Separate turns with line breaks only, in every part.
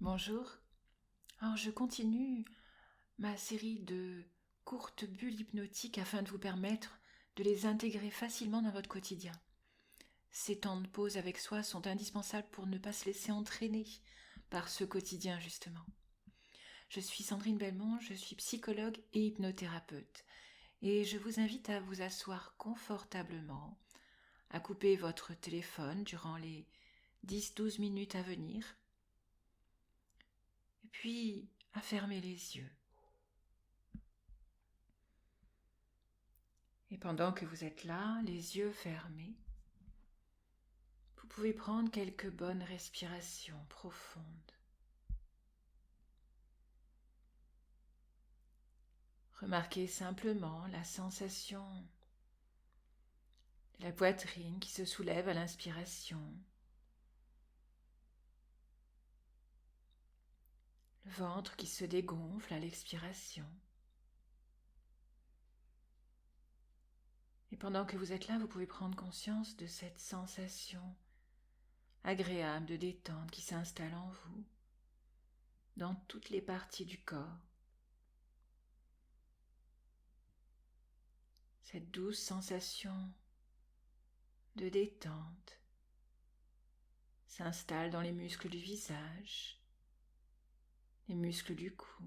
Bonjour. Alors je continue ma série de courtes bulles hypnotiques afin de vous permettre de les intégrer facilement dans votre quotidien. Ces temps de pause avec soi sont indispensables pour ne pas se laisser entraîner par ce quotidien justement. Je suis Sandrine Belmont, je suis psychologue et hypnothérapeute et je vous invite à vous asseoir confortablement, à couper votre téléphone durant les 10-12 minutes à venir et puis à fermer les yeux. Et pendant que vous êtes là, les yeux fermés, vous pouvez prendre quelques bonnes respirations profondes. Remarquez simplement la sensation de la poitrine qui se soulève à l'inspiration, le ventre qui se dégonfle à l'expiration. Et pendant que vous êtes là, vous pouvez prendre conscience de cette sensation agréable de détente qui s'installe en vous, dans toutes les parties du corps. Cette douce sensation de détente s'installe dans les muscles du visage, les muscles du cou.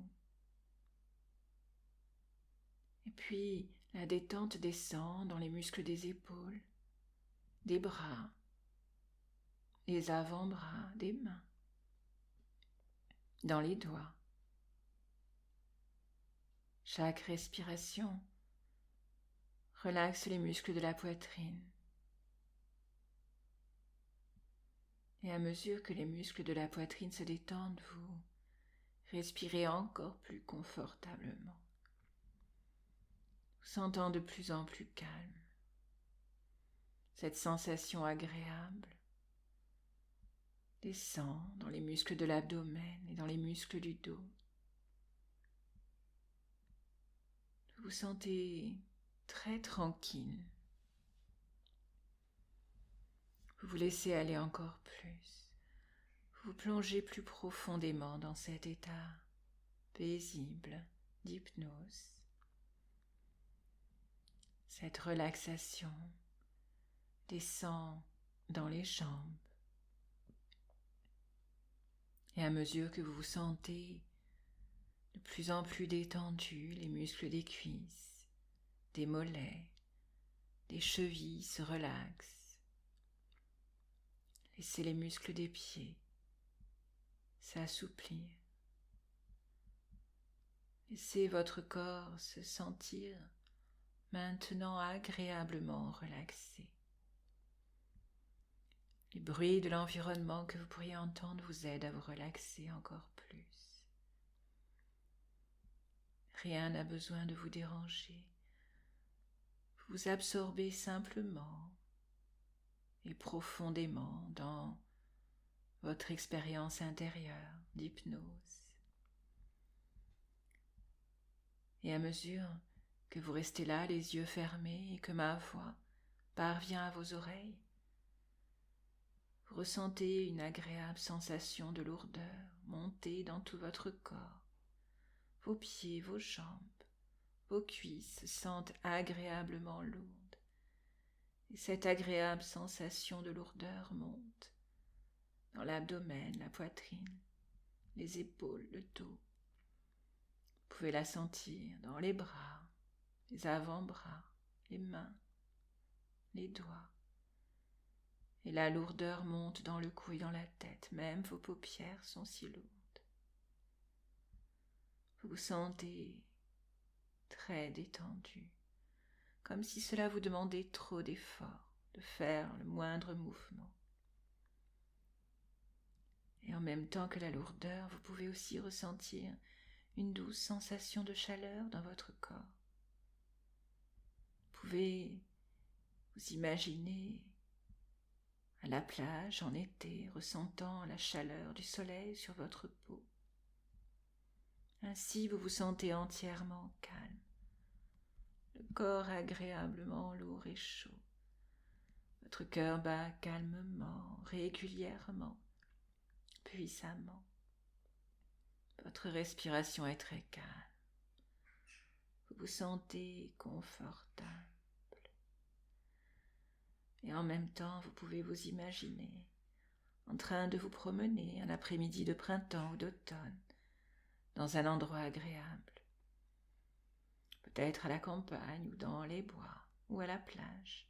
Et puis la détente descend dans les muscles des épaules, des bras, des avant-bras, des mains, dans les doigts. Chaque respiration relaxe les muscles de la poitrine. Et à mesure que les muscles de la poitrine se détendent, vous respirez encore plus confortablement, vous sentant de plus en plus calme. Cette sensation agréable descend dans les muscles de l'abdomen et dans les muscles du dos. Vous vous sentez très tranquille. Vous vous laissez aller encore plus. Vous vous plongez plus profondément dans cet état paisible d'hypnose. Cette relaxation descend dans les jambes. Et à mesure que vous vous sentez de plus en plus détendu, les muscles des cuisses, des mollets, des chevilles se relaxent. Laissez les muscles des pieds s'assouplir. Laissez votre corps se sentir maintenant agréablement relaxé. Les bruits de l'environnement que vous pourriez entendre vous aident à vous relaxer encore plus. Rien n'a besoin de vous déranger. Vous vous absorbez simplement et profondément dans votre expérience intérieure d'hypnose. Et à mesure que vous restez là, les yeux fermés, et que ma voix parvient à vos oreilles, vous ressentez une agréable sensation de lourdeur monter dans tout votre corps. Vos pieds, vos jambes, vos cuisses se sentent agréablement lourdes. Et cette agréable sensation de lourdeur monte dans l'abdomen, la poitrine, les épaules, le dos. Vous pouvez la sentir dans les bras, les avant-bras, les mains, les doigts. Et la lourdeur monte dans le cou et dans la tête, même vos paupières sont si lourdes. Vous vous sentez très détendu, comme si cela vous demandait trop d'efforts, de faire le moindre mouvement. Et en même temps que la lourdeur, vous pouvez aussi ressentir une douce sensation de chaleur dans votre corps. Vous pouvez vous imaginer à la plage en été, ressentant la chaleur du soleil sur votre peau. Ainsi, vous vous sentez entièrement calme, le corps agréablement lourd et chaud. Votre cœur bat calmement, régulièrement, puissamment. Votre respiration est très calme. Vous vous sentez confortable. Et en même temps, vous pouvez vous imaginer en train de vous promener un après-midi de printemps ou d'automne dans un endroit agréable. Peut-être à la campagne ou dans les bois ou à la plage.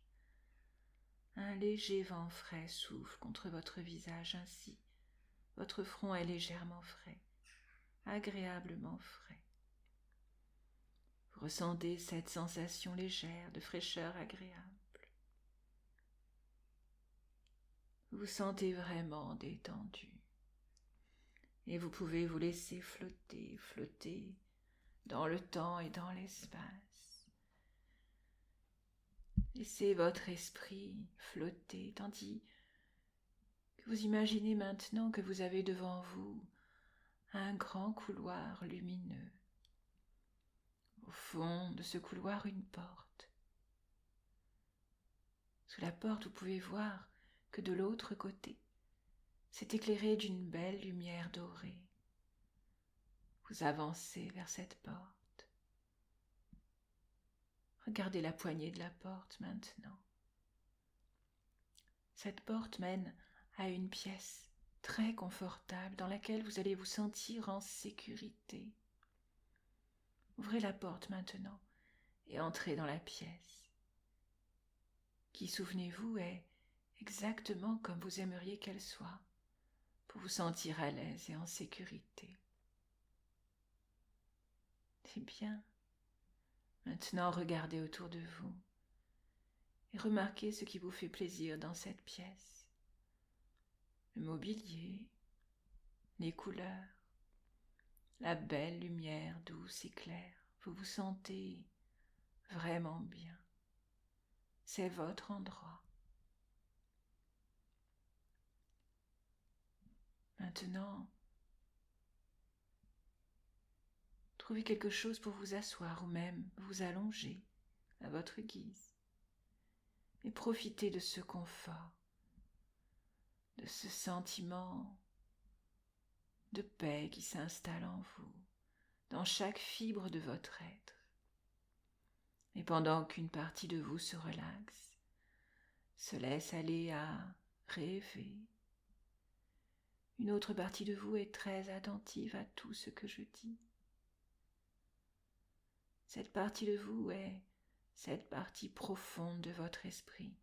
Un léger vent frais souffle contre votre visage ainsi. Votre front est légèrement frais, agréablement frais. Vous ressentez cette sensation légère de fraîcheur agréable. Vous vous sentez vraiment détendu. Et vous pouvez vous laisser flotter, flotter dans le temps et dans l'espace. Laissez votre esprit flotter, tandis que vous imaginez maintenant que vous avez devant vous un grand couloir lumineux. Au fond de ce couloir, une porte. Sous la porte, vous pouvez voir que de l'autre côté, c'est éclairé d'une belle lumière dorée. Vous avancez vers cette porte. Regardez la poignée de la porte maintenant. Cette porte mène à une pièce très confortable dans laquelle vous allez vous sentir en sécurité. Ouvrez la porte maintenant et entrez dans la pièce, qui, souvenez-vous, est exactement comme vous aimeriez qu'elle soit, pour vous sentir à l'aise et en sécurité. C'est bien. Maintenant, regardez autour de vous et remarquez ce qui vous fait plaisir dans cette pièce. Le mobilier, les couleurs, la belle lumière douce et claire. Vous vous sentez vraiment bien. C'est votre endroit. Maintenant, trouvez quelque chose pour vous asseoir ou même vous allonger à votre guise. Et profitez de ce confort, de ce sentiment de paix qui s'installe en vous, dans chaque fibre de votre être. Et pendant qu'une partie de vous se relaxe, se laisse aller à rêver, une autre partie de vous est très attentive à tout ce que je dis. Cette partie de vous est cette partie profonde de votre esprit,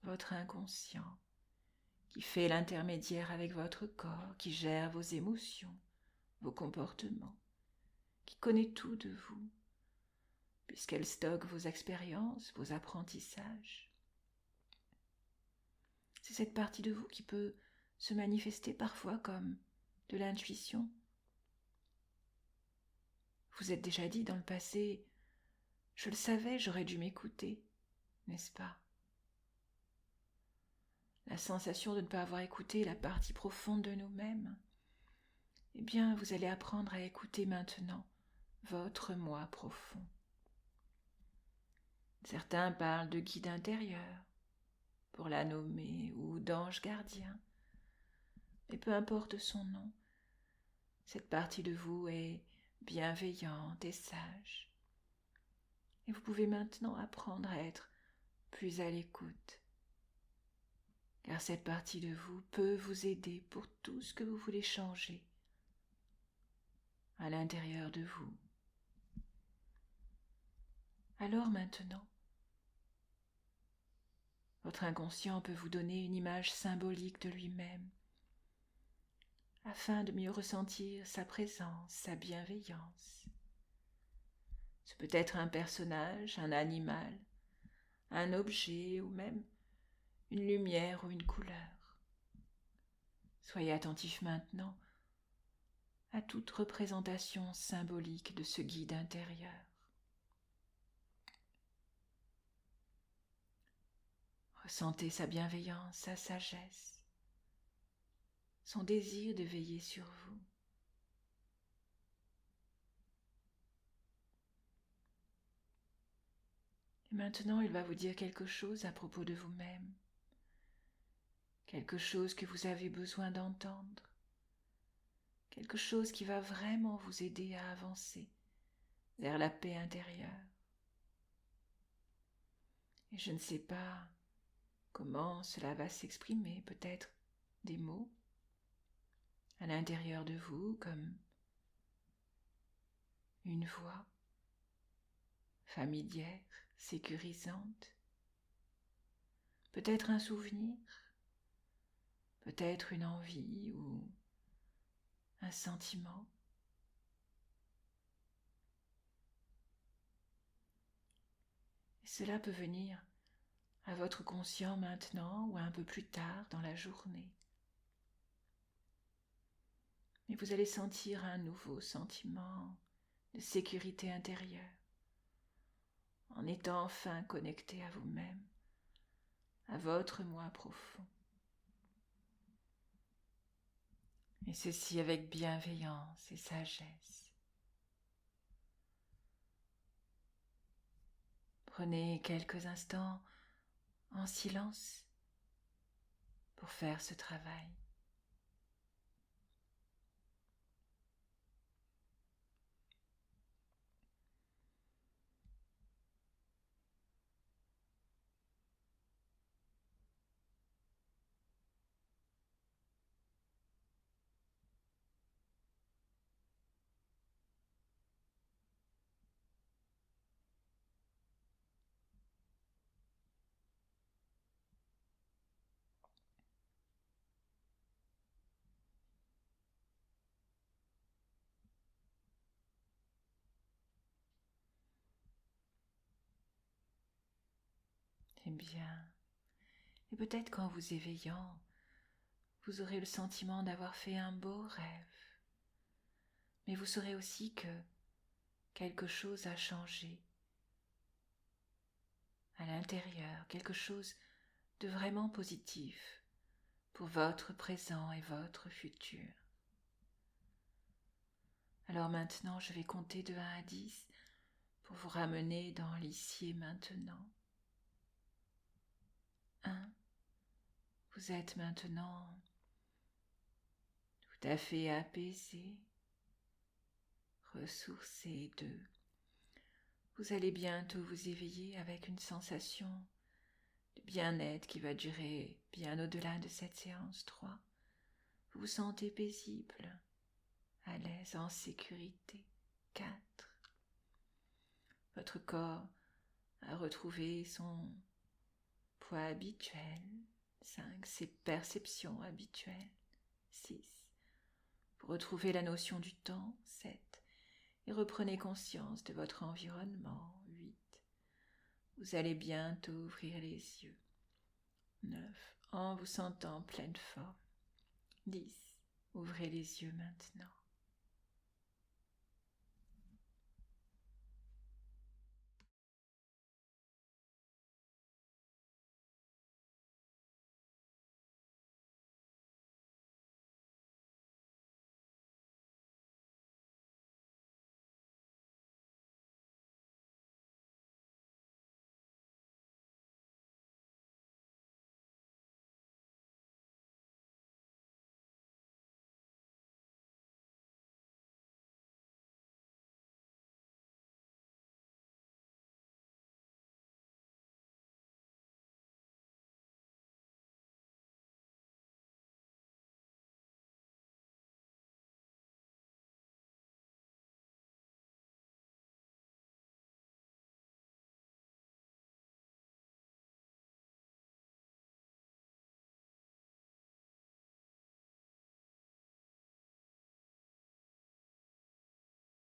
votre inconscient, qui fait l'intermédiaire avec votre corps, qui gère vos émotions, vos comportements, qui connaît tout de vous, puisqu'elle stocke vos expériences, vos apprentissages. C'est cette partie de vous qui peut se manifester parfois comme de l'intuition. Vous êtes déjà dit dans le passé, « Je le savais, j'aurais dû m'écouter », n'est-ce pas? La sensation de ne pas avoir écouté la partie profonde de nous-mêmes, eh bien, vous allez apprendre à écouter maintenant votre moi profond. Certains parlent de guide intérieur, pour la nommer, ou d'ange gardien. Mais peu importe son nom, cette partie de vous est bienveillante et sage. Et vous pouvez maintenant apprendre à être plus à l'écoute. Car cette partie de vous peut vous aider pour tout ce que vous voulez changer à l'intérieur de vous. Alors maintenant, votre inconscient peut vous donner une image symbolique de lui-même, afin de mieux ressentir sa présence, sa bienveillance. Ce peut être un personnage, un animal, un objet ou même une lumière ou une couleur. Soyez attentif maintenant à toute représentation symbolique de ce guide intérieur. Ressentez sa bienveillance, sa sagesse, son désir de veiller sur vous. Et maintenant, il va vous dire quelque chose à propos de vous-même, quelque chose que vous avez besoin d'entendre, quelque chose qui va vraiment vous aider à avancer vers la paix intérieure. Et je ne sais pas comment cela va s'exprimer, peut-être des mots à l'intérieur de vous, comme une voix familière, sécurisante, peut-être un souvenir, peut-être une envie ou un sentiment. Et cela peut venir à votre conscient maintenant ou un peu plus tard dans la journée. Mais vous allez sentir un nouveau sentiment de sécurité intérieure en étant enfin connecté à vous-même, à votre moi profond. Et ceci avec bienveillance et sagesse. Prenez quelques instants en silence pour faire ce travail. Eh bien, et peut-être qu'en vous éveillant, vous aurez le sentiment d'avoir fait un beau rêve. Mais vous saurez aussi que quelque chose a changé à l'intérieur, quelque chose de vraiment positif pour votre présent et votre futur. Alors maintenant, je vais compter de 1 à 10 pour vous ramener dans l'ici et maintenant. 1. Vous êtes maintenant tout à fait apaisé, ressourcé. 2. Vous allez bientôt vous éveiller avec une sensation de bien-être qui va durer bien au-delà de cette séance. 3. Vous vous sentez paisible, à l'aise, en sécurité. 4. Votre corps a retrouvé son poids habituel. 5. Ses perceptions habituelles. 6. Vous retrouvez la notion du temps. 7. Et reprenez conscience de votre environnement. 8. Vous allez bientôt ouvrir les yeux. 9. En vous sentant pleine forme. 10. Ouvrez les yeux maintenant.